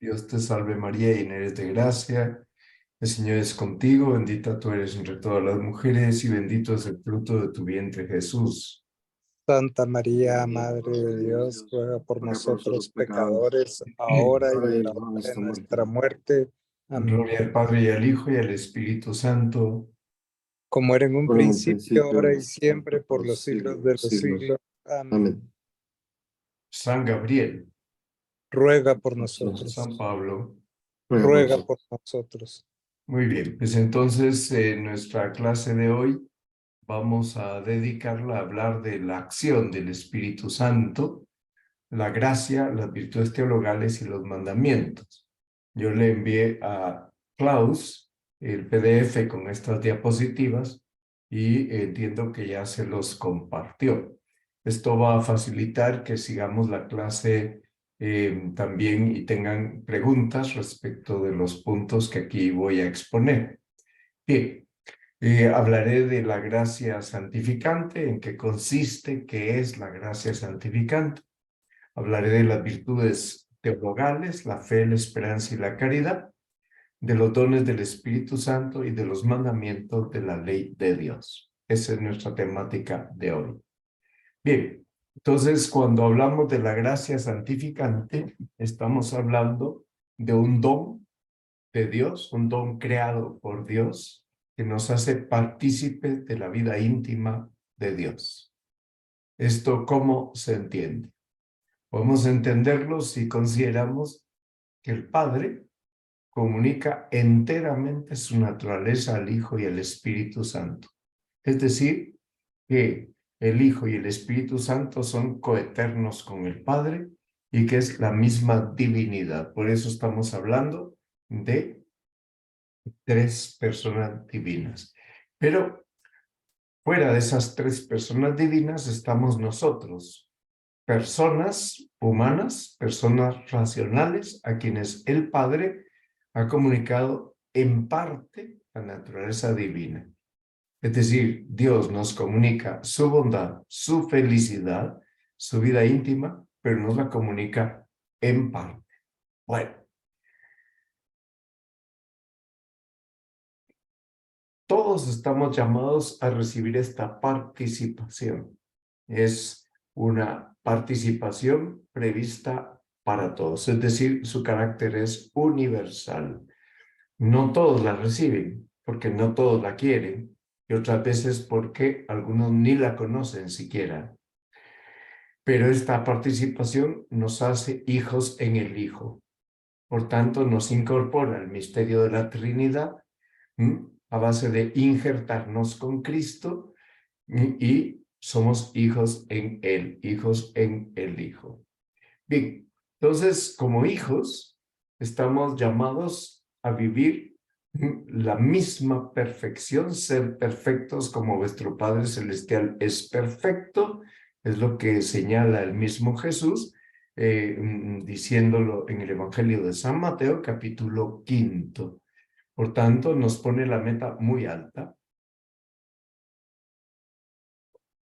Dios te salve María, llena eres de gracia, el Señor es contigo, bendita tú eres entre todas las mujeres y bendito es el fruto de tu vientre Jesús. Santa María, Madre de Dios, ruega por nosotros pecadores, ahora y en la hora de nuestra muerte. Amén. Gloria al Padre y al Hijo y al Espíritu Santo. Como era en un principio, ahora y siempre, por los siglos de los siglos. Amén. San Gabriel, Ruega por nosotros. San Pablo. Ruega por nosotros. Muy bien, pues entonces nuestra clase de hoy vamos a dedicarla a hablar de la acción del Espíritu Santo, la gracia, las virtudes teologales y los mandamientos. Yo le envié a Klaus el PDF con estas diapositivas y entiendo que ya se los compartió. Esto va a facilitar que sigamos la clase también y tengan preguntas respecto de los puntos que aquí voy a exponer. Bien. Hablaré de la gracia santificante, en qué consiste, qué es la gracia santificante. Hablaré de las virtudes teologales, la fe, la esperanza y la caridad, de los dones del Espíritu Santo y de los mandamientos de la ley de Dios. Esa es nuestra temática de hoy. Bien, entonces cuando hablamos de la gracia santificante, estamos hablando de un don de Dios, un don creado por Dios, que nos hace partícipes de la vida íntima de Dios. ¿Esto cómo se entiende? Podemos entenderlo si consideramos que el Padre comunica enteramente su naturaleza al Hijo y al Espíritu Santo. Es decir, que el Hijo y el Espíritu Santo son coeternos con el Padre y que es la misma divinidad. Por eso estamos hablando de tres personas divinas. Pero fuera de esas tres personas divinas estamos nosotros, personas humanas, personas racionales, a quienes el Padre ha comunicado en parte la naturaleza divina. Es decir, Dios nos comunica su bondad, su felicidad, su vida íntima, pero nos la comunica en parte. Bueno. Todos estamos llamados a recibir esta participación. Es una participación prevista para todos, es decir, su carácter es universal. No todos la reciben, porque no todos la quieren, y otras veces porque algunos ni la conocen siquiera. Pero esta participación nos hace hijos en el Hijo. Por tanto, nos incorpora al misterio de la Trinidad, a base de injertarnos con Cristo y somos hijos en Él, hijos en el Hijo. Bien, entonces como hijos estamos llamados a vivir la misma perfección, ser perfectos como vuestro Padre Celestial es perfecto, es lo que señala el mismo Jesús, diciéndolo en el Evangelio de San Mateo, capítulo 5. Por tanto, nos pone la meta muy alta.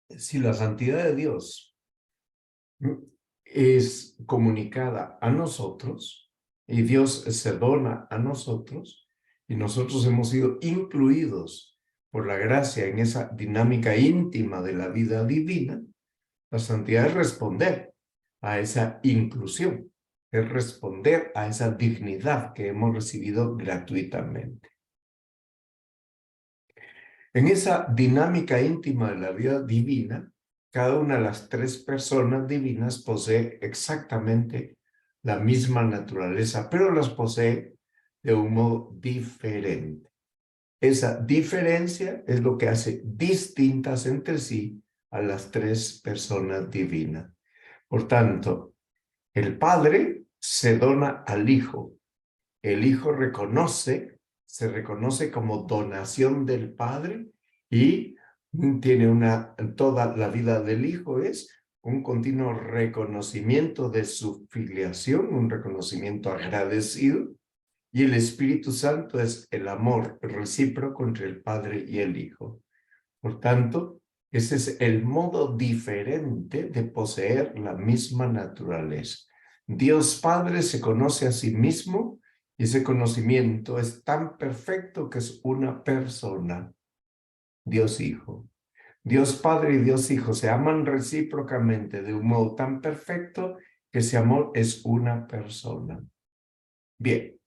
Si la santidad de Dios es comunicada a nosotros y Dios se dona a nosotros y nosotros hemos sido incluidos por la gracia en esa dinámica íntima de la vida divina, la santidad es responder a esa inclusión, es responder a esa dignidad que hemos recibido gratuitamente. En esa dinámica íntima de la vida divina, cada una de las tres personas divinas posee exactamente la misma naturaleza, pero las posee de un modo diferente. Esa diferencia es lo que hace distintas entre sí a las tres personas divinas. Por tanto, el Padre se dona al Hijo. El Hijo se reconoce como donación del Padre y toda la vida del Hijo es un continuo reconocimiento de su filiación, un reconocimiento agradecido, y el Espíritu Santo es el amor recíproco entre el Padre y el Hijo. Por tanto, ese es el modo diferente de poseer la misma naturaleza. Dios Padre se conoce a sí mismo y ese conocimiento es tan perfecto que es una persona, Dios Hijo. Dios Padre y Dios Hijo se aman recíprocamente de un modo tan perfecto que ese amor es una persona. Bien,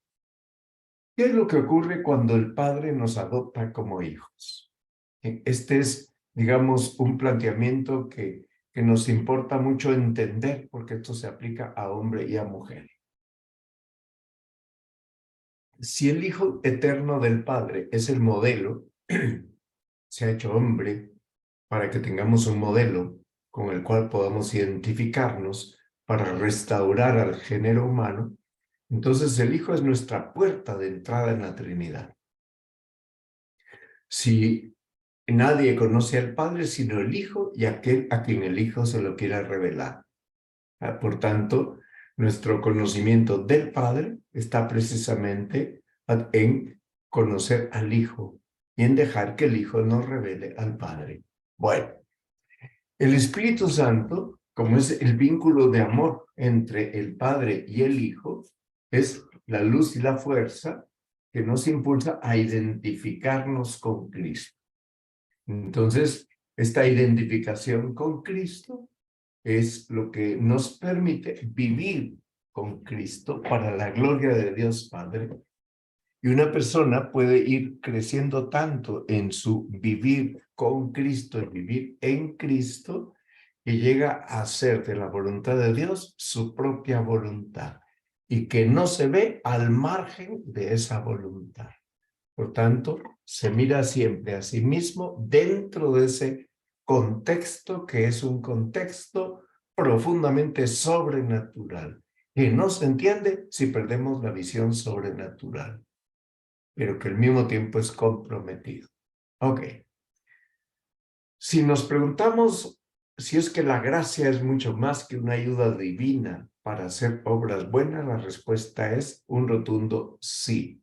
¿qué es lo que ocurre cuando el Padre nos adopta como hijos? Este es, digamos, un planteamiento que nos importa mucho entender porque esto se aplica a hombre y a mujer. Si el Hijo eterno del Padre es el modelo, se ha hecho hombre para que tengamos un modelo con el cual podamos identificarnos para restaurar al género humano, entonces el Hijo es nuestra puerta de entrada en la Trinidad. Si nadie conoce al Padre sino el Hijo y aquel a quien el Hijo se lo quiera revelar. Por tanto, nuestro conocimiento del Padre está precisamente en conocer al Hijo y en dejar que el Hijo nos revele al Padre. Bueno, el Espíritu Santo, como es el vínculo de amor entre el Padre y el Hijo, es la luz y la fuerza que nos impulsa a identificarnos con Cristo. Entonces, esta identificación con Cristo es lo que nos permite vivir con Cristo para la gloria de Dios Padre. Y una persona puede ir creciendo tanto en su vivir con Cristo, en vivir en Cristo, que llega a hacer de la voluntad de Dios su propia voluntad y que no se ve al margen de esa voluntad. Por tanto, se mira siempre a sí mismo dentro de ese contexto que es un contexto profundamente sobrenatural, que no se entiende si perdemos la visión sobrenatural, pero que al mismo tiempo es comprometido. Ok. Si nos preguntamos si es que la gracia es mucho más que una ayuda divina para hacer obras buenas, la respuesta es un rotundo sí.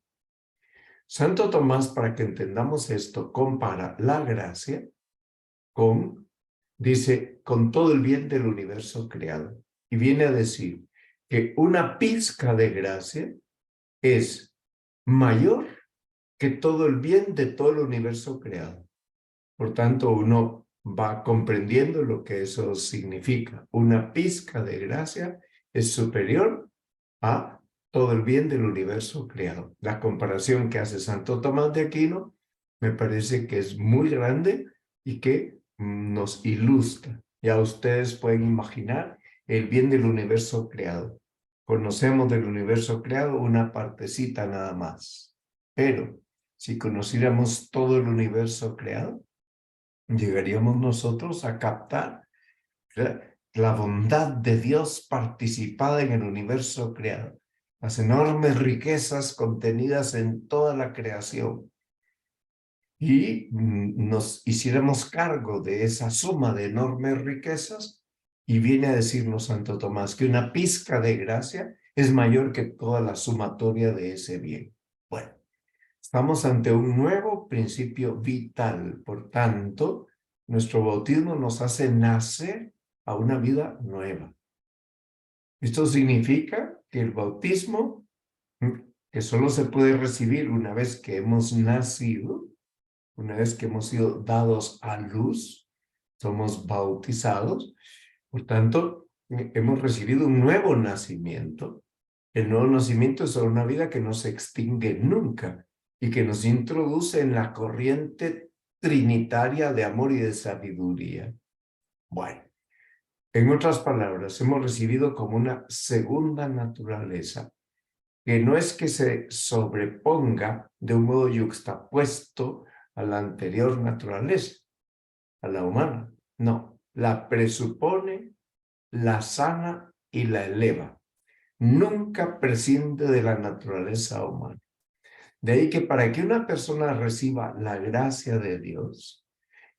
Santo Tomás, para que entendamos esto, compara la gracia con, dice, con todo el bien del universo creado. Y viene a decir que una pizca de gracia es mayor que todo el bien de todo el universo creado. Por tanto, uno va comprendiendo lo que eso significa. Una pizca de gracia es superior a todo el bien del universo creado. La comparación que hace Santo Tomás de Aquino me parece que es muy grande y que nos ilustra. Ya ustedes pueden imaginar el bien del universo creado. Conocemos del universo creado una partecita nada más. Pero si conociéramos todo el universo creado, llegaríamos nosotros a captar la bondad de Dios participada en el universo creado, las enormes riquezas contenidas en toda la creación, y nos hiciéramos cargo de esa suma de enormes riquezas, y viene a decirnos Santo Tomás que una pizca de gracia es mayor que toda la sumatoria de ese bien. Bueno, estamos ante un nuevo principio vital, por tanto, nuestro bautismo nos hace nacer a una vida nueva. Esto significa que el bautismo, que solo se puede recibir una vez que hemos nacido, una vez que hemos sido dados a luz, somos bautizados, por tanto, hemos recibido un nuevo nacimiento. El nuevo nacimiento es una vida que no se extingue nunca y que nos introduce en la corriente trinitaria de amor y de sabiduría. Bueno, en otras palabras, hemos recibido como una segunda naturaleza, que no es que se sobreponga de un modo yuxtapuesto a la anterior naturaleza, a la humana. No, la presupone, la sana y la eleva. Nunca prescinde de la naturaleza humana. De ahí que para que una persona reciba la gracia de Dios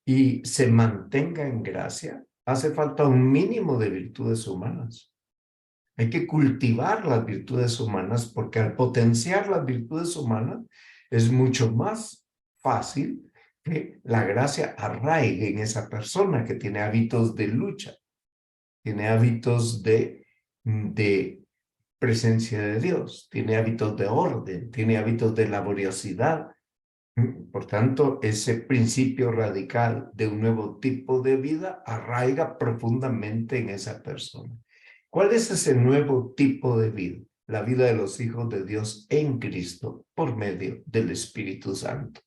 y se mantenga en gracia, hace falta un mínimo de virtudes humanas. Hay que cultivar las virtudes humanas porque al potenciar las virtudes humanas es mucho más fácil que la gracia arraigue en esa persona que tiene hábitos de lucha, tiene hábitos de presencia de Dios, tiene hábitos de orden, tiene hábitos de laboriosidad. Por tanto, ese principio radical de un nuevo tipo de vida arraiga profundamente en esa persona. ¿Cuál es ese nuevo tipo de vida? La vida de los hijos de Dios en Cristo por medio del Espíritu Santo.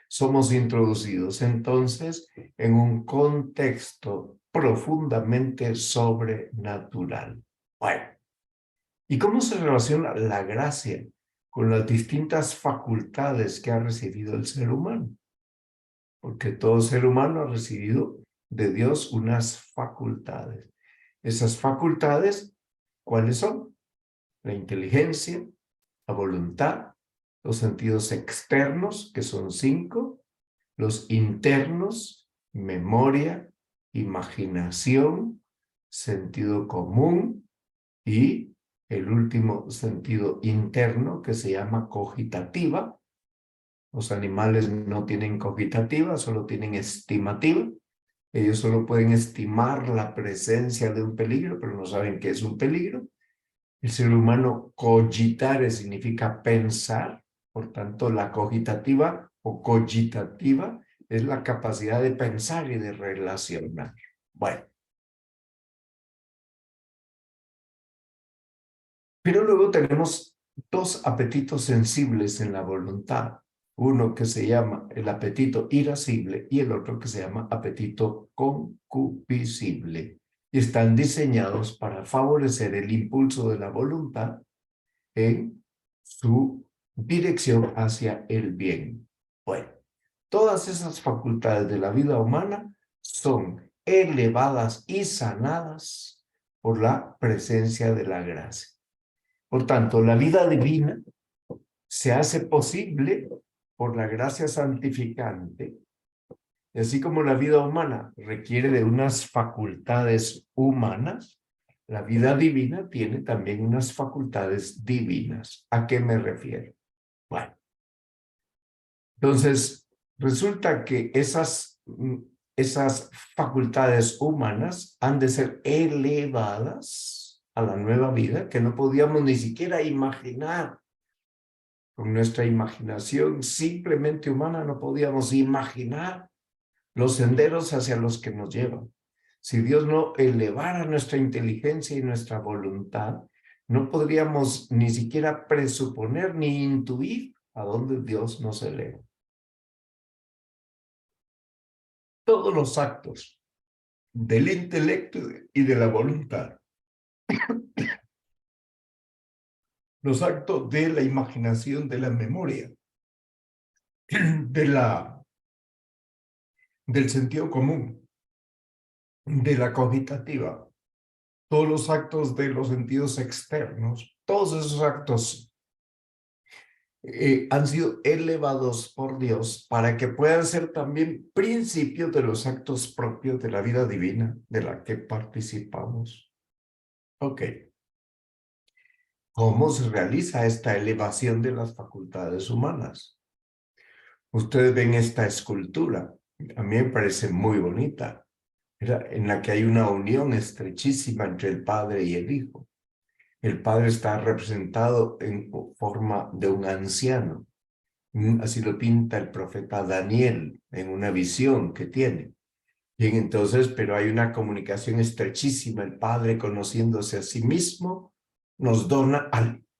Somos introducidos entonces en un contexto profundamente sobrenatural. Bueno, ¿y cómo se relaciona la gracia con las distintas facultades que ha recibido el ser humano? Porque todo ser humano ha recibido de Dios unas facultades. Esas facultades, ¿cuáles son? La inteligencia, la voluntad, los sentidos externos, que son 5, los internos, memoria, imaginación, sentido común y el último sentido interno que se llama cogitativa. Los animales no tienen cogitativa, solo tienen estimativa. Ellos solo pueden estimar la presencia de un peligro, pero no saben qué es un peligro. El ser humano cogitare significa pensar, por tanto la cogitativa o cogitativa es la capacidad de pensar y de relacionar. Bueno. Pero luego tenemos 2 apetitos sensibles en la voluntad. Uno que se llama el apetito irascible y el otro que se llama apetito concupiscible. Y están diseñados para favorecer el impulso de la voluntad en su dirección hacia el bien. Bueno, todas esas facultades de la vida humana son elevadas y sanadas por la presencia de la gracia. Por tanto, la vida divina se hace posible por la gracia santificante, y así como la vida humana requiere de unas facultades humanas, la vida divina tiene también unas facultades divinas. ¿A qué me refiero? Bueno, entonces resulta que esas facultades humanas han de ser elevadas a la nueva vida que no podíamos ni siquiera imaginar. Con nuestra imaginación simplemente humana no podíamos imaginar los senderos hacia los que nos llevan. Si Dios no elevara nuestra inteligencia y nuestra voluntad, no podríamos ni siquiera presuponer ni intuir a dónde Dios nos eleva. Todos los actos del intelecto y de la voluntad, los actos de la imaginación, de la memoria, del sentido común, de la cogitativa, todos los actos de los sentidos externos, todos esos actos han sido elevados por Dios para que puedan ser también principios de los actos propios de la vida divina de la que participamos. Ok. ¿Cómo se realiza esta elevación de las facultades humanas? Ustedes ven esta escultura, a mí me parece muy bonita, en la que hay una unión estrechísima entre el Padre y el Hijo. El Padre está representado en forma de un anciano. Así lo pinta el profeta Daniel en una visión que tiene. Bien, entonces, pero hay una comunicación estrechísima. El Padre, conociéndose a sí mismo, nos dona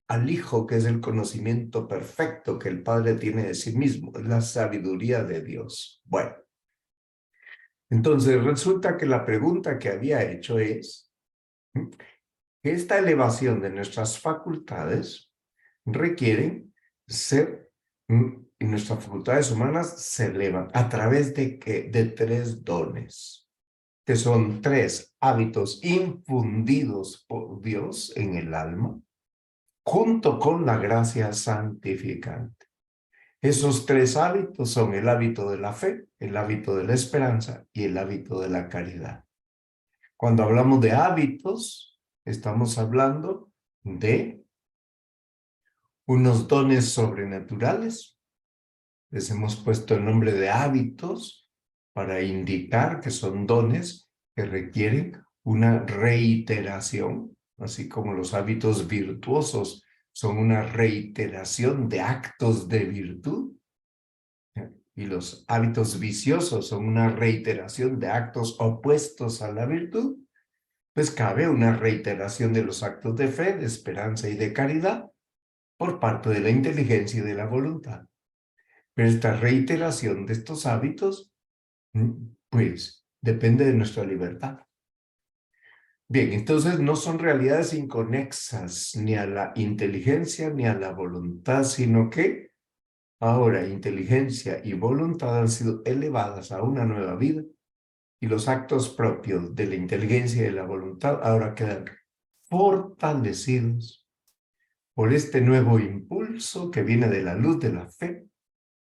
al Hijo, que es el conocimiento perfecto que el Padre tiene de sí mismo, es la sabiduría de Dios. Bueno, entonces resulta que la pregunta que había hecho es que esta elevación de nuestras facultades requiere ser, y nuestras facultades humanas se elevan a través de 3 dones, que son 3 hábitos infundidos por Dios en el alma, junto con la gracia santificante. Esos 3 hábitos son el hábito de la fe, el hábito de la esperanza y el hábito de la caridad. Cuando hablamos de hábitos, estamos hablando de unos dones sobrenaturales. Les hemos puesto el nombre de hábitos para indicar que son dones que requieren una reiteración. así como los hábitos virtuosos son una reiteración de actos de virtud, y los hábitos viciosos son una reiteración de actos opuestos a la virtud, pues cabe una reiteración de los actos de fe, de esperanza y de caridad por parte de la inteligencia y de la voluntad. Pero esta reiteración de estos hábitos, pues, depende de nuestra libertad. Bien, entonces no son realidades inconexas ni a la inteligencia ni a la voluntad, sino que ahora inteligencia y voluntad han sido elevadas a una nueva vida y los actos propios de la inteligencia y de la voluntad ahora quedan fortalecidos por este nuevo impulso que viene de la luz de la fe,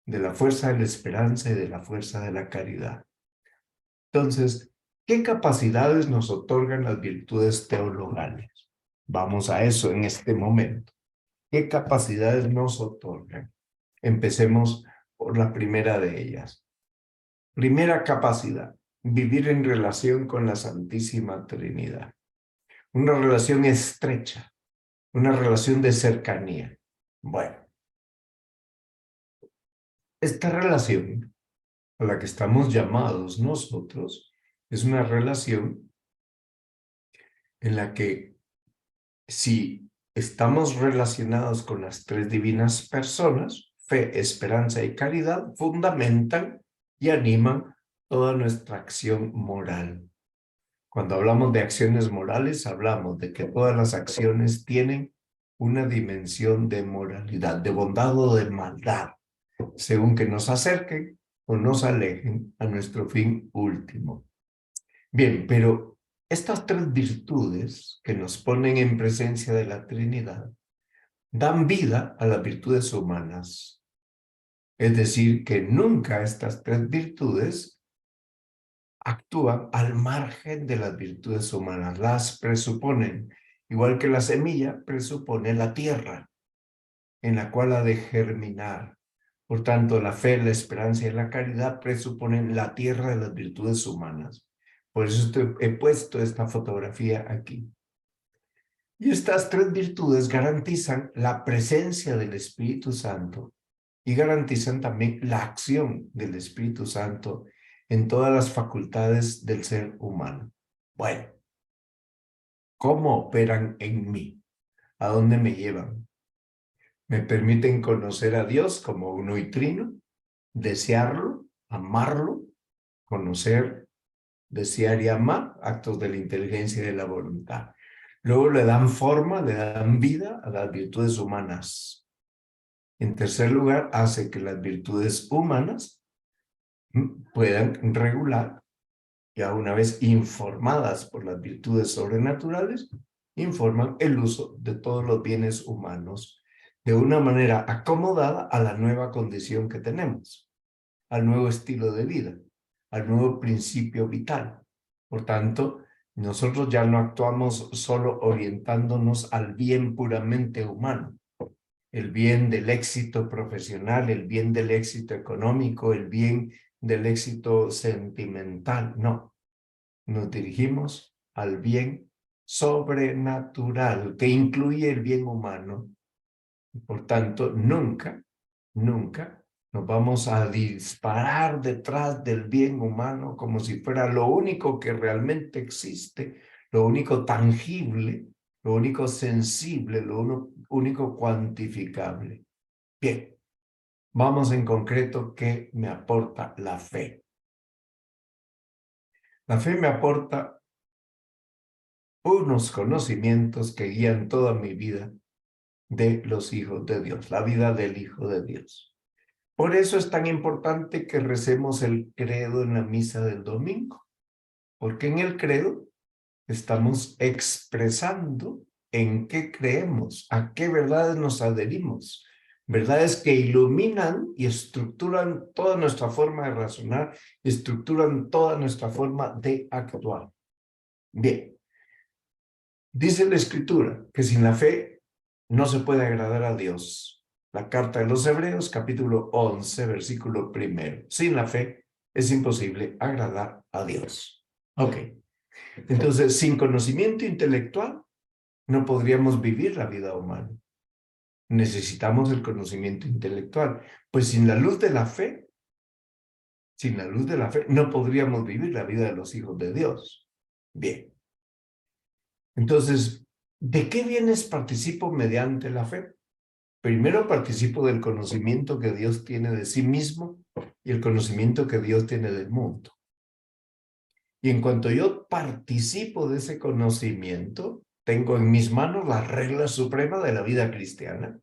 de la fuerza de la esperanza y de la fuerza de la caridad. Entonces, ¿qué capacidades nos otorgan las virtudes teologales? Vamos a eso en este momento. ¿Qué capacidades nos otorgan? Empecemos por la primera de ellas. Primera capacidad, vivir en relación con la Santísima Trinidad. Una relación estrecha, una relación de cercanía. Bueno, esta relación a la que estamos llamados nosotros es una relación en la que si estamos relacionados con las tres divinas personas, fe, esperanza y caridad, fundamentan y animan toda nuestra acción moral. Cuando hablamos de acciones morales, hablamos de que todas las acciones tienen una dimensión de moralidad, de bondad o de maldad, según que nos acerquen o nos alejen a nuestro fin último. Bien, pero estas tres virtudes que nos ponen en presencia de la Trinidad dan vida a las virtudes humanas. Es decir, que nunca estas tres virtudes actúan al margen de las virtudes humanas, las presuponen, igual que la semilla presupone la tierra en la cual ha de germinar. Por tanto, la fe, la esperanza y la caridad presuponen la tierra de las virtudes humanas. Por eso he puesto esta fotografía aquí. Y estas tres virtudes garantizan la presencia del Espíritu Santo y garantizan también la acción del Espíritu Santo en todas las facultades del ser humano. Bueno, ¿cómo operan en mí? ¿A dónde me llevan? Me permiten conocer a Dios como uno y trino, desearlo, amarlo, conocer, desear y amar, actos de la inteligencia y de la voluntad. Luego le dan forma, le dan vida a las virtudes humanas. En tercer lugar, hace que las virtudes humanas puedan regular, ya una vez informadas por las virtudes sobrenaturales, informan el uso de todos los bienes humanos de una manera acomodada a la nueva condición que tenemos, al nuevo estilo de vida, al nuevo principio vital. Por tanto, nosotros ya no actuamos solo orientándonos al bien puramente humano, el bien del éxito profesional, el bien del éxito económico, el bien del éxito sentimental. No, nos dirigimos al bien sobrenatural, que incluye el bien humano. Por tanto, nunca nos vamos a disparar detrás del bien humano como si fuera lo único que realmente existe, lo único tangible, lo único sensible, lo único cuantificable. Bien, vamos en concreto, ¿qué me aporta la fe? La fe me aporta unos conocimientos que guían toda mi vida de los hijos de Dios, la vida del Hijo de Dios. Por eso es tan importante que recemos el credo en la misa del domingo, porque en el credo estamos expresando en qué creemos, a qué verdades nos adherimos, verdades que iluminan y estructuran toda nuestra forma de razonar, estructuran toda nuestra forma de actuar. Bien, dice la Escritura que sin la fe no se puede agradar a Dios. La carta de los Hebreos, capítulo 11, versículo 1. Sin la fe es imposible agradar a Dios. Ok. Entonces, sin conocimiento intelectual no podríamos vivir la vida humana. Necesitamos el conocimiento intelectual. Pues sin la luz de la fe, no podríamos vivir la vida de los hijos de Dios. Bien. Entonces, ¿de qué bienes participo mediante la fe? Primero participo del conocimiento que Dios tiene de sí mismo y el conocimiento que Dios tiene del mundo. Y en cuanto yo participo de ese conocimiento, tengo en mis manos la regla suprema de la vida cristiana.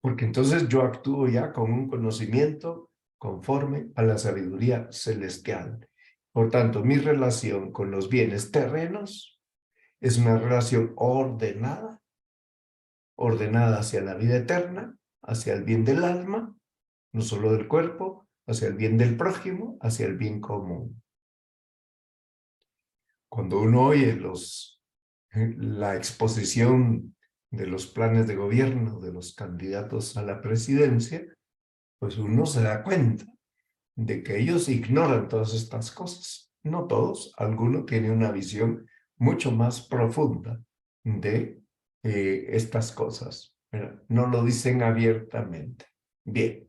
Porque entonces yo actúo ya con un conocimiento conforme a la sabiduría celestial. Por tanto, mi relación con los bienes terrenos es una relación ordenada hacia la vida eterna, hacia el bien del alma, no solo del cuerpo, hacia el bien del prójimo, hacia el bien común. Cuando uno oye la exposición de los planes de gobierno de los candidatos a la presidencia, pues uno se da cuenta de que ellos ignoran todas estas cosas. No todos, alguno tiene una visión mucho más profunda de estas cosas. Pero no lo dicen abiertamente. Bien.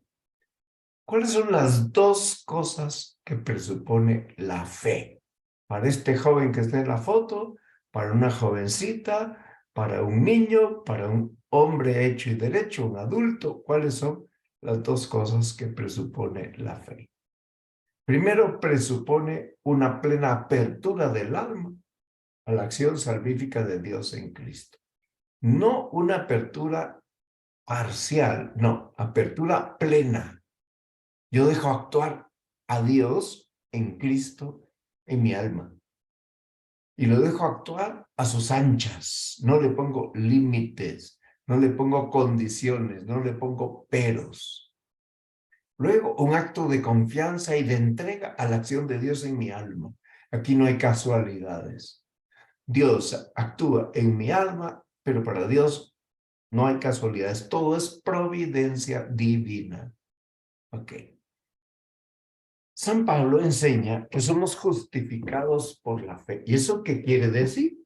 ¿Cuáles son las dos cosas que presupone la fe? Para este joven que está en la foto, para una jovencita, para un niño, para un hombre hecho y derecho, un adulto, ¿cuáles son las dos cosas que presupone la fe? Primero, presupone una plena apertura del alma a la acción salvífica de Dios en Cristo. No una apertura parcial, no, apertura plena. Yo dejo actuar a Dios en Cristo en mi alma. Y lo dejo actuar a sus anchas. No le pongo límites, no le pongo condiciones, no le pongo peros. Luego, un acto de confianza y de entrega a la acción de Dios en mi alma. Aquí no hay casualidades. Dios actúa en mi alma, pero para Dios no hay casualidades. Todo es providencia divina. Ok. San Pablo enseña que somos justificados por la fe. ¿Y eso qué quiere decir?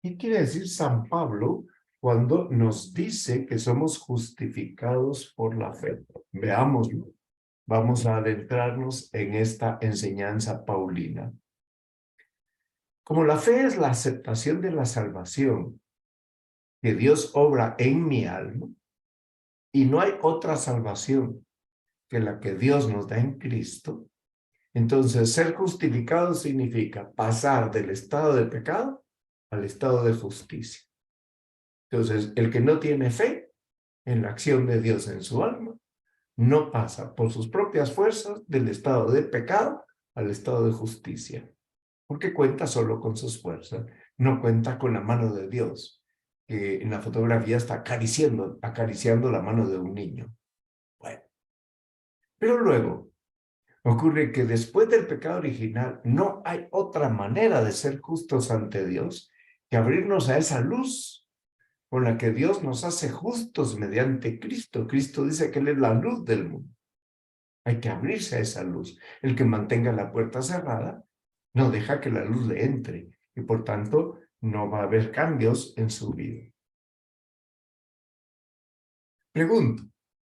¿Qué quiere decir San Pablo cuando nos dice que somos justificados por la fe? Veámoslo. Vamos a adentrarnos en esta enseñanza paulina. Como la fe es la aceptación de la salvación que Dios obra en mi alma, y no hay otra salvación que la que Dios nos da en Cristo, entonces ser justificado significa pasar del estado de pecado al estado de justicia. Entonces, el que no tiene fe en la acción de Dios en su alma, no pasa por sus propias fuerzas del estado de pecado al estado de justicia, porque cuenta solo con sus fuerzas, no cuenta con la mano de Dios, que en la fotografía está acariciando la mano de un niño. Bueno, pero luego ocurre que después del pecado original no hay otra manera de ser justos ante Dios que abrirnos a esa luz con la que Dios nos hace justos mediante Cristo. Cristo dice que Él es la luz del mundo. Hay que abrirse a esa luz. El que mantenga la puerta cerrada no deja que la luz le entre y por tanto no va a haber cambios en su vida. Pregunto,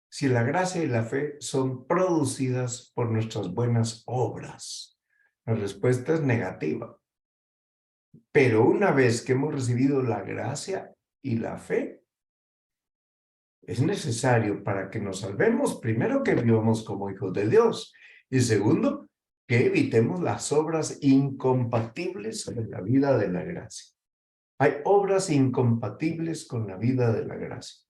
si la gracia y la fe son producidas por nuestras buenas obras. La respuesta es negativa. Pero una vez que hemos recibido la gracia y la fe, es necesario para que nos salvemos, primero que vivamos como hijos de Dios y segundo, que evitemos las obras incompatibles con la vida de la gracia. Hay obras incompatibles con la vida de la gracia.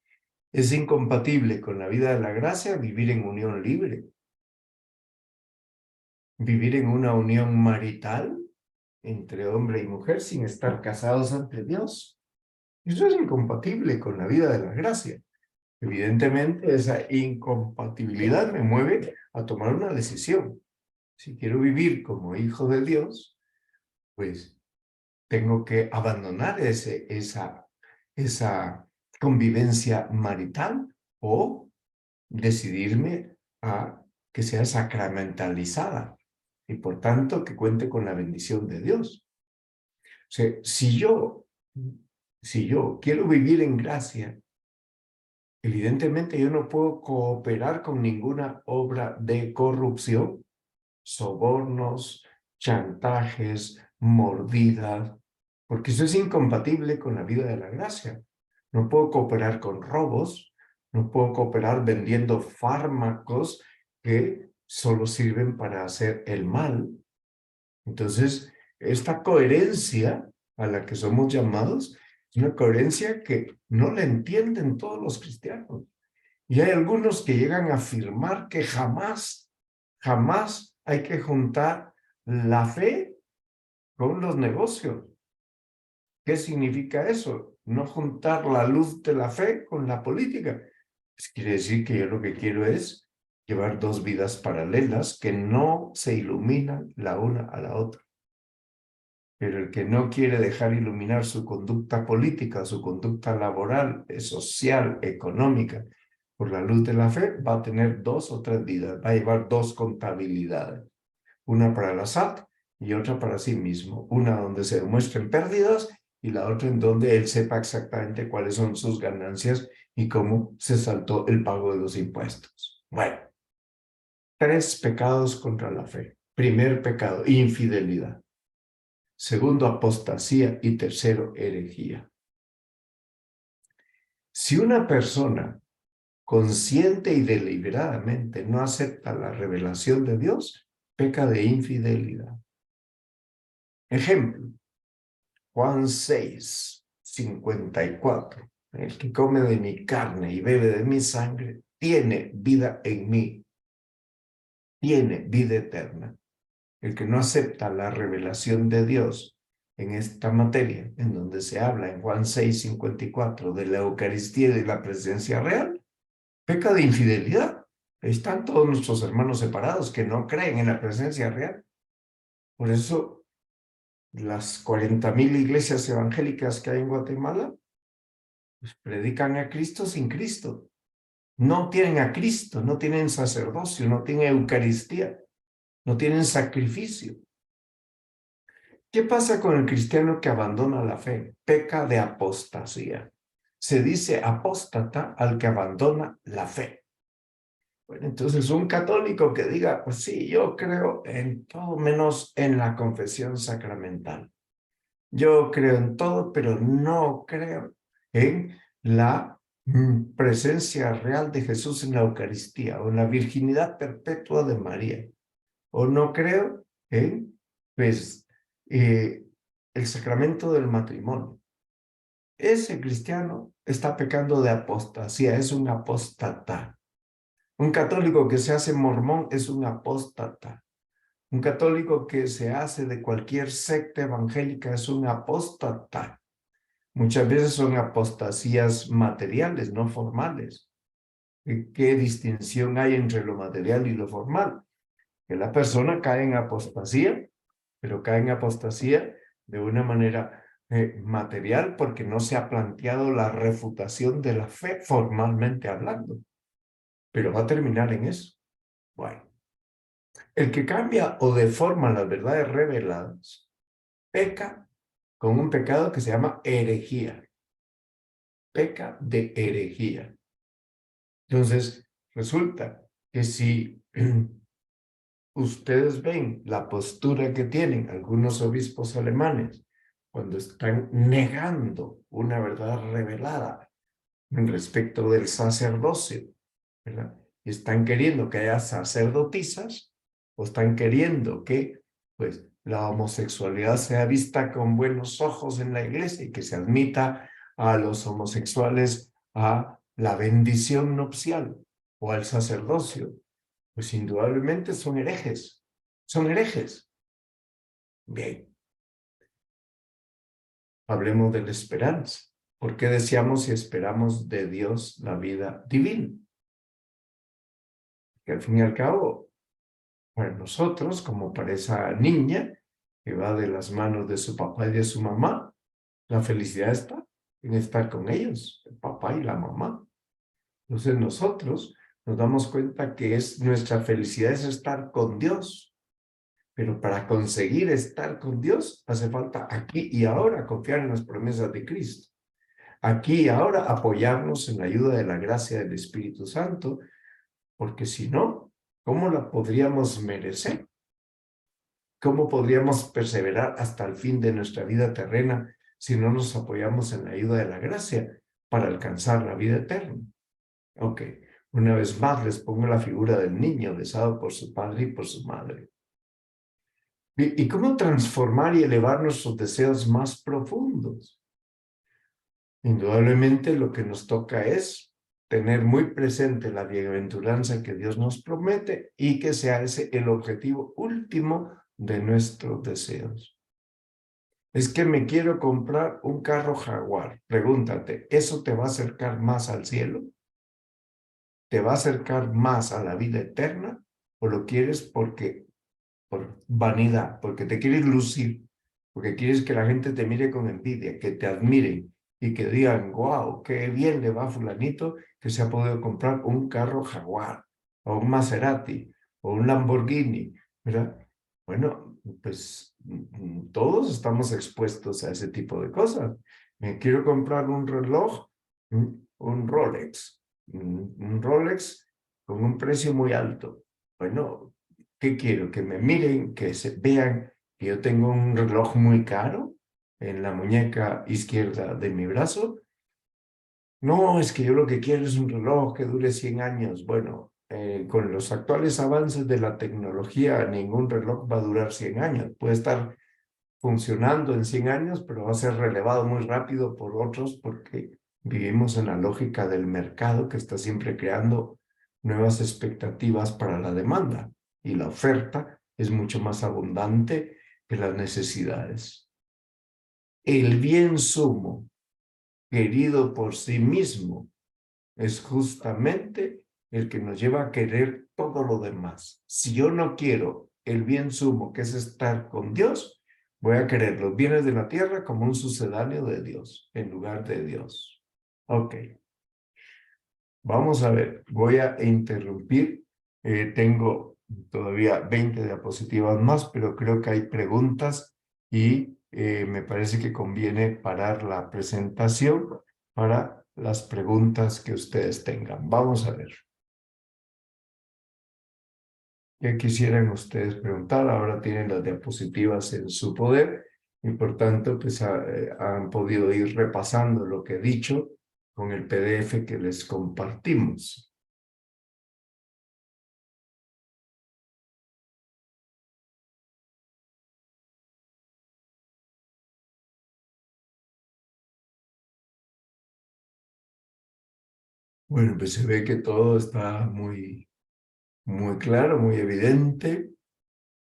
Es incompatible con la vida de la gracia vivir en unión libre, vivir en una unión marital entre hombre y mujer sin estar casados ante Dios. Eso es incompatible con la vida de la gracia. Evidentemente, esa incompatibilidad me mueve a tomar una decisión. Si quiero vivir como hijo de Dios, pues tengo que abandonar esa convivencia marital o decidirme a que sea sacramentalizada y por tanto que cuente con la bendición de Dios. O sea, si yo Si yo quiero vivir en gracia, evidentemente yo no puedo cooperar con ninguna obra de corrupción, sobornos, chantajes, mordidas, porque eso es incompatible con la vida de la gracia. No puedo cooperar con robos, no puedo cooperar vendiendo fármacos que solo sirven para hacer el mal. Entonces, esta coherencia a la que somos llamados es una coherencia que no la entienden todos los cristianos. Y hay algunos que llegan a afirmar que jamás hay que juntar la fe con los negocios. ¿Qué significa eso? No juntar la luz de la fe con la política. Pues quiere decir que yo lo que quiero es llevar dos vidas paralelas que no se iluminan la una a la otra. Pero el que no quiere dejar iluminar su conducta política, su conducta laboral, social, económica, por la luz de la fe, va a tener dos o tres vidas, va a llevar dos contabilidades. Una para la SAT y otra para sí mismo. Una donde se demuestren pérdidas y la otra en donde él sepa exactamente cuáles son sus ganancias y cómo se saltó el pago de los impuestos. Bueno, tres pecados contra la fe. Primer pecado, infidelidad. Segundo, apostasía. Y tercero, herejía. Si una persona consciente y deliberadamente no acepta la revelación de Dios, peca de infidelidad. Ejemplo, Juan 6, 54. El que come de mi carne y bebe de mi sangre tiene vida en mí, tiene vida eterna. El que no acepta la revelación de Dios en esta materia, en donde se habla en Juan 6, 54 de la Eucaristía y de la presencia real, peca de infidelidad. Están todos nuestros hermanos separados que no creen en la presencia real. Por eso, las 40,000 iglesias evangélicas que hay en Guatemala, pues predican a Cristo sin Cristo. No tienen a Cristo, no tienen sacerdocio, no tienen Eucaristía, no tienen sacrificio. ¿Qué pasa con el cristiano que abandona la fe? Peca de apostasía. Se dice apóstata al que abandona la fe. Bueno, entonces un católico que diga, pues sí, yo creo en todo menos en la confesión sacramental. Yo creo en todo, pero no creo en la presencia real de Jesús en la Eucaristía o en la virginidad perpetua de María. O no creo en, pues, el sacramento del matrimonio. Ese cristiano está pecando de apostasía, es un apóstata. Un católico que se hace mormón es un apóstata. Un católico que se hace de cualquier secta evangélica es un apóstata. Muchas veces son apostasías materiales, no formales. ¿Qué distinción hay entre lo material y lo formal? Que la persona cae en apostasía, pero cae en apostasía de una manera material porque no se ha planteado la refutación de la fe formalmente hablando. Pero va a terminar en eso. Bueno, el que cambia o deforma las verdades reveladas, peca con un pecado que se llama herejía. Peca de herejía. Entonces, resulta que si ustedes ven la postura que tienen algunos obispos alemanes cuando están negando una verdad revelada respecto del sacerdocio, ¿verdad? Y están queriendo que haya sacerdotisas o están queriendo que pues, la homosexualidad sea vista con buenos ojos en la iglesia y que se admita a los homosexuales a la bendición nupcial o al sacerdocio, pues indudablemente son herejes. Son herejes. Bien. Hablemos de la esperanza. ¿Por qué deseamos y esperamos de Dios la vida divina? Que al fin y al cabo, para nosotros, como para esa niña que va de las manos de su papá y de su mamá, la felicidad está en estar con ellos, el papá y la mamá. Entonces nosotros nos damos cuenta que nuestra felicidad es estar con Dios. Pero para conseguir estar con Dios, hace falta aquí y ahora confiar en las promesas de Cristo. Aquí y ahora apoyarnos en la ayuda de la gracia del Espíritu Santo, porque si no, ¿cómo la podríamos merecer? ¿Cómo podríamos perseverar hasta el fin de nuestra vida terrena si no nos apoyamos en la ayuda de la gracia para alcanzar la vida eterna? Ok, una vez más les pongo la figura del niño besado por su padre y por su madre. ¿Y cómo transformar y elevar nuestros deseos más profundos? Indudablemente lo que nos toca es tener muy presente la bienaventuranza que Dios nos promete y que sea ese el objetivo último de nuestros deseos. Es que me quiero comprar un carro Jaguar. Pregúntate, ¿eso te va a acercar más al cielo? ¿Te va a acercar más a la vida eterna? ¿O lo quieres por vanidad, porque te quieres lucir, porque quieres que la gente te mire con envidia, que te admiren y que digan, wow, qué bien le va a fulanito que se ha podido comprar un carro Jaguar, o un Maserati, o un Lamborghini, ¿verdad? Bueno, pues todos estamos expuestos a ese tipo de cosas. Me quiero comprar un reloj, un Rolex, un Rolex con un precio muy alto. Bueno, ¿qué quiero? Que me miren, que se vean que yo tengo un reloj muy caro en la muñeca izquierda de mi brazo. No, es que yo lo que quiero es un reloj que dure 100 años. Bueno, con los actuales avances de la tecnología, ningún reloj va a durar 100 años. Puede estar funcionando en 100 años, pero va a ser relevado muy rápido por otros porque vivimos en la lógica del mercado que está siempre creando nuevas expectativas para la demanda y la oferta es mucho más abundante que las necesidades. El bien sumo, querido por sí mismo, es justamente el que nos lleva a querer todo lo demás. Si yo no quiero el bien sumo, que es estar con Dios, voy a querer los bienes de la tierra como un sucedáneo de Dios, en lugar de Dios. Ok. Vamos a ver, voy a interrumpir. Tengo todavía 20 diapositivas más, pero creo que hay preguntas y me parece que conviene parar la presentación para las preguntas que ustedes tengan. Vamos a ver. ¿Qué quisieran ustedes preguntar? Ahora tienen las diapositivas en su poder y por tanto pues han podido ir repasando lo que he dicho con el PDF que les compartimos. Bueno, pues se ve que todo está muy claro, muy evidente,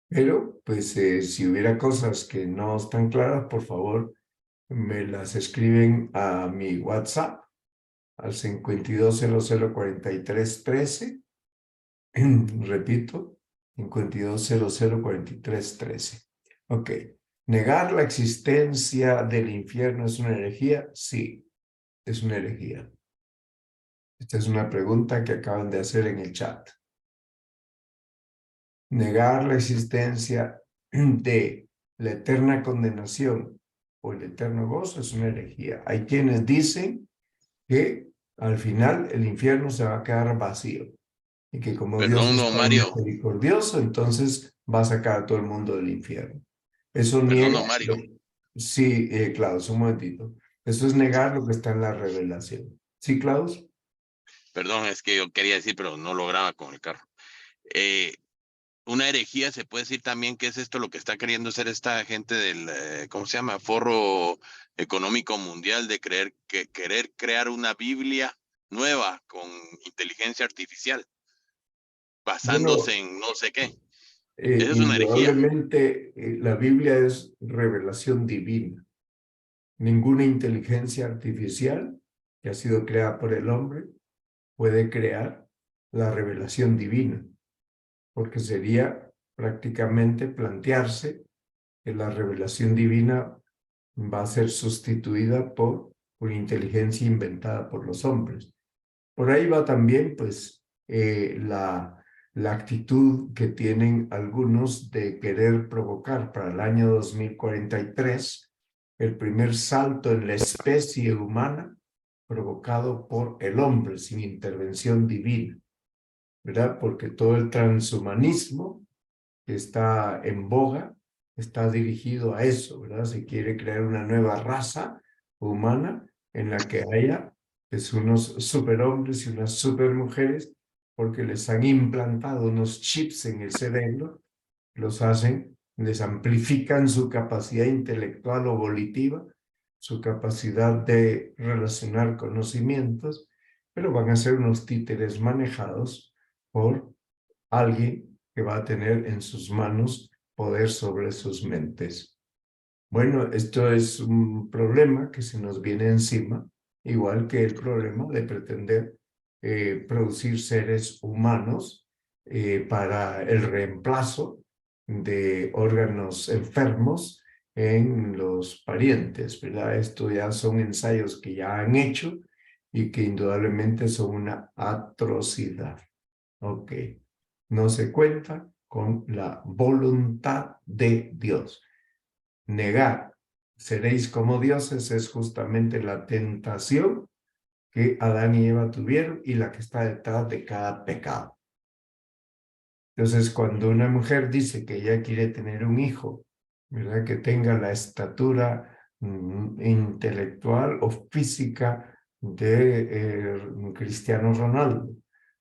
pero pues si hubiera cosas que no están claras, por favor, me las escriben a mi WhatsApp al 52004313. Repito, 52004313. Ok. ¿Negar la existencia del infierno es una herejía? Sí, es una herejía. Esta es una pregunta que acaban de hacer en el chat. Negar la existencia de la eterna condenación o el eterno gozo es una herejía. Hay quienes dicen que al final el infierno se va a quedar vacío y que como Dios Perdón, es don tan Mario. misericordioso, entonces va a sacar a todo el mundo del infierno. Eso Perdón, niega... don Mario. Sí, Klaus, un momentito. Eso es negar lo que está en la revelación. ¿Sí, Klaus? Perdón, es que yo quería decir, pero no lograba con el carro. Una herejía se puede decir también que es esto lo que está queriendo hacer esta gente del, ¿cómo se llama? Foro Económico Mundial de querer crear una Biblia nueva con inteligencia artificial, Bueno, basándose en no sé qué. Esa es una herejía. indudablemente la Biblia es revelación divina. Ninguna inteligencia artificial que ha sido creada por el hombre puede crear la revelación divina, porque sería prácticamente plantearse que la revelación divina va a ser sustituida por una inteligencia inventada por los hombres. Por ahí va también, pues, la la actitud que tienen algunos de querer provocar para el año 2043 el primer salto en la especie humana provocado por el hombre sin intervención divina, ¿verdad? Porque todo el transhumanismo que está en boga está dirigido a eso, ¿verdad? Se quiere crear una nueva raza humana en la que haya pues, unos superhombres y unas supermujeres porque les han implantado unos chips en el cerebro, les amplifican su capacidad intelectual o volitiva, su capacidad de relacionar conocimientos, pero van a ser unos títeres manejados por alguien que va a tener en sus manos poder sobre sus mentes. Bueno, esto es un problema que se nos viene encima, igual que el problema de pretender producir seres humanos para el reemplazo de órganos enfermos en los parientes, ¿verdad? Esto ya son ensayos que ya han hecho y que indudablemente son una atrocidad. Ok. No se cuenta con la voluntad de Dios. Negar, seréis como dioses, es justamente la tentación que Adán y Eva tuvieron y la que está detrás de cada pecado. Entonces, cuando una mujer dice que ella quiere tener un hijo, ¿verdad? Que tenga la estatura intelectual o física de Cristiano Ronaldo,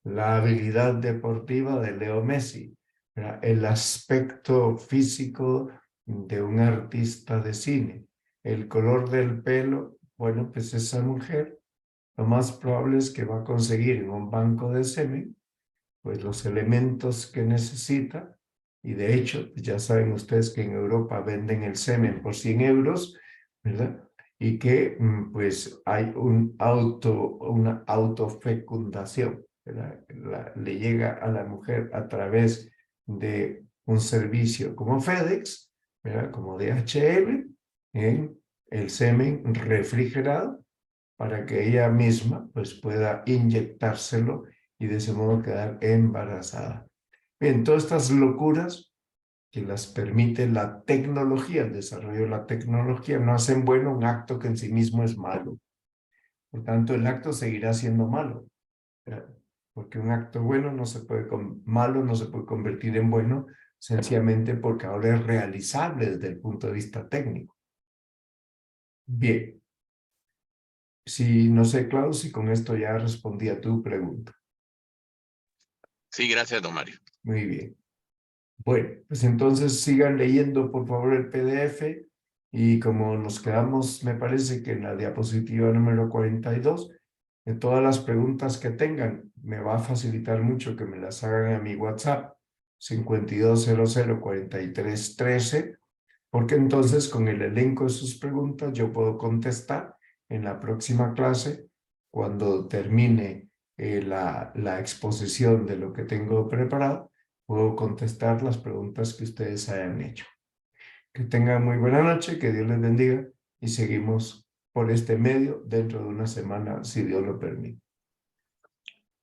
la habilidad deportiva de Leo Messi, ¿verdad? El aspecto físico de un artista de cine, el color del pelo, bueno, pues esa mujer lo más probable es que va a conseguir en un banco de semen pues los elementos que necesita, y de hecho, ya saben ustedes que en Europa venden el semen por 100 euros, ¿verdad? Y que pues hay una autofecundación, ¿verdad? Le llega a la mujer a través de un servicio como FedEx, ¿verdad? Como DHL, en el semen refrigerado, para que ella misma pues pueda inyectárselo y de ese modo quedar embarazada. Bien, todas estas locuras que las permite la tecnología, el desarrollo de la tecnología, no hacen bueno un acto que en sí mismo es malo. Por tanto, el acto seguirá siendo malo, porque un acto bueno no se puede, malo no se puede convertir en bueno, sencillamente porque ahora es realizable desde el punto de vista técnico. Bien. Si no sé, Klaus, si con esto ya respondí a tu pregunta. Sí, gracias, don Mario. Muy bien. Bueno, pues entonces sigan leyendo, por favor, el PDF y como nos quedamos, me parece que en la diapositiva número 42, de todas las preguntas que tengan, me va a facilitar mucho que me las hagan a mi WhatsApp, 52004313, porque entonces con el elenco de sus preguntas yo puedo contestar en la próxima clase cuando termine la exposición de lo que tengo preparado, puedo contestar las preguntas que ustedes hayan hecho. Que tengan muy buena noche, que Dios les bendiga y seguimos por este medio dentro de una semana, si Dios lo permite.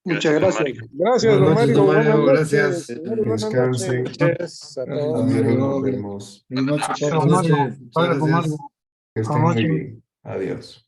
Muchas gracias. Gracias, don Mario. Buenas noches. Gracias. Buenas noches a todos. Adiós, nos vemos. Buenas noches a todos. Que estén muy bien. Adiós.